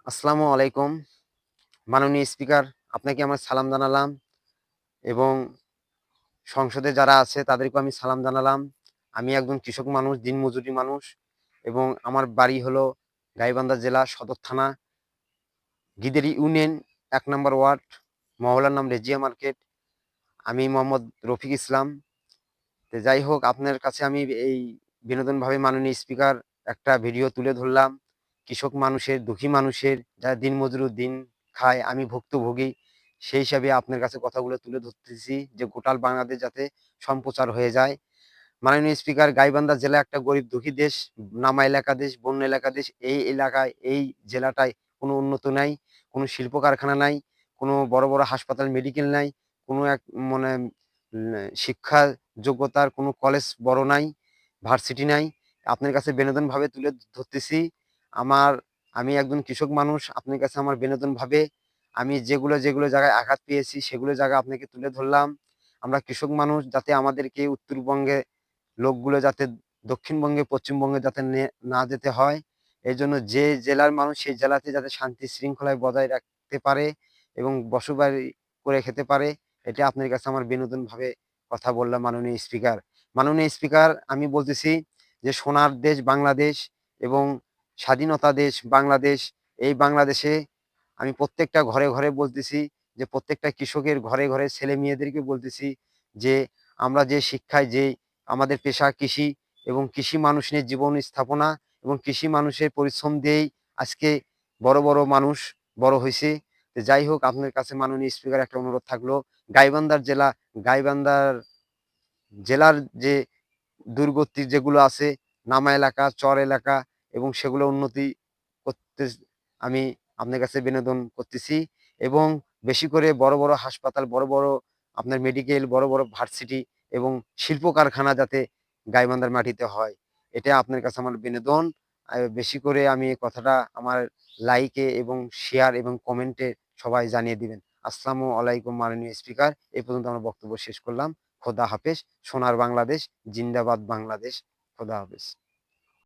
আসসালামু আলাইকুম। মাননীয় স্পিকার, আপনাকে আমার সালাম জানালাম এবং সংসদে যারা আছে তাদেরকেও আমি সালাম জানালাম। আমি একজন কৃষক মানুষ, দিনমজুরি মানুষ এবং আমার বাড়ি হলো গাইবান্ধা জেলা সদর থানা, গিদেরি ইউনিয়ন ১ নম্বর ওয়ার্ড, মহল্লার নাম রেজিয়া মার্কেট। আমি মোহাম্মদ রফিক ইসলাম। তো যাই হোক, আপনার কাছে আমি এই বিনোদনভাবে মাননীয় স্পিকার একটা ভিডিও তুলে ধরলাম। কৃষক মানুষের, দুঃখী মানুষের, যারা দিনমজুর দিন খায়, আমি ভুক্তভোগী। সেই হিসাবে আপনার কাছে কথাগুলো তুলে ধরতেছি যে গোটাল বাংলাদেশ যাতে সম্প্রচার হয়ে যায়। মাননীয় স্পিকার, গাইবান্ধা জেলা একটা গরিব দুঃখী দেশ, নামা এলাকা দেশ, বন্য এলাকা দেশ। এই এলাকায়, এই জেলাটায় কোনো উন্নত নাই, কোনো শিল্প কারখানা নাই, কোনো বড় বড় হাসপাতাল, মেডিকেল নাই, কোনো এক মানে শিক্ষা যোগ্যতার কোনো কলেজ বড় নাই, ভার্সিটি নাই। আপনার কাছে বিনোদনভাবে তুলে ধরতেছি। আমার আমি একজন কৃষক মানুষ। আপনার কাছে আমার বিনোদনভাবে আমি যেগুলো জায়গায় আঘাত পেয়েছি সেগুলো জায়গা আপনাকে তুলে ধরলাম। আমরা কৃষক মানুষ, যাতে আমাদেরকে উত্তরবঙ্গে লোকগুলো যাতে দক্ষিণবঙ্গে, পশ্চিমবঙ্গে যাতে না যেতে হয়। এজন্য যে জেলার মানুষ সেই জেলাতে যাতে শান্তি শৃঙ্খলায় বজায় রাখতে পারে এবং বসবাড়ি করে খেতে পারে। এটা আপনার কাছে আমার বিনোদনভাবে কথা বললাম মাননীয় স্পিকার। মাননীয় স্পিকার, আমি বলতেছি যে সোনার দেশ বাংলাদেশ এবং স্বাধীনতা দেশ বাংলাদেশ। এই বাংলাদেশে আমি প্রত্যেকটা ঘরে ঘরে বলতেছি যে প্রত্যেকটা কৃষকের ঘরে ঘরে ছেলে মেয়েদেরকে বলতেছি যে আমরা যে শিক্ষায়, যে আমাদের পেশা কৃষি এবং কৃষি মানুষ নিয়ে জীবন স্থাপনা এবং কৃষি মানুষের পরিশ্রম দিয়েই আজকে বড় বড় মানুষ বড় হয়েছে। যাই হোক, আপনার কাছে মাননীয় স্পিকার একটা অনুরোধ থাকলো, গাইবান্ধার জেলা, গাইবান্ধার জেলার যে দুর্গতি যেগুলো আছে, নামা এলাকা, চর এলাকা, এবং সেগুলো উন্নতি করতে আমি আপনার কাছে বিনোদন করতেছি। এবং বেশি করে বড় বড় হাসপাতাল, বড় বড় আপনার মেডিকেল, বড় বড় ভার্সিটি এবং শিল্প কারখানা যাতে গাইবান্ধার মাটিতে হয়, এটা আপনার কাছে আমার বিনোদন। বেশি করে আমি এই কথাটা আমার লাইকে এবং শেয়ার এবং কমেন্টে সবাই জানিয়ে দিবেন। আসসালামু আলাইকুম মাননীয় স্পিকার। এই পর্যন্ত আমার বক্তব্য শেষ করলাম। খোদা হাফেজ। সোনার বাংলাদেশ জিন্দাবাদ, বাংলাদেশ। খোদা হাফেজ।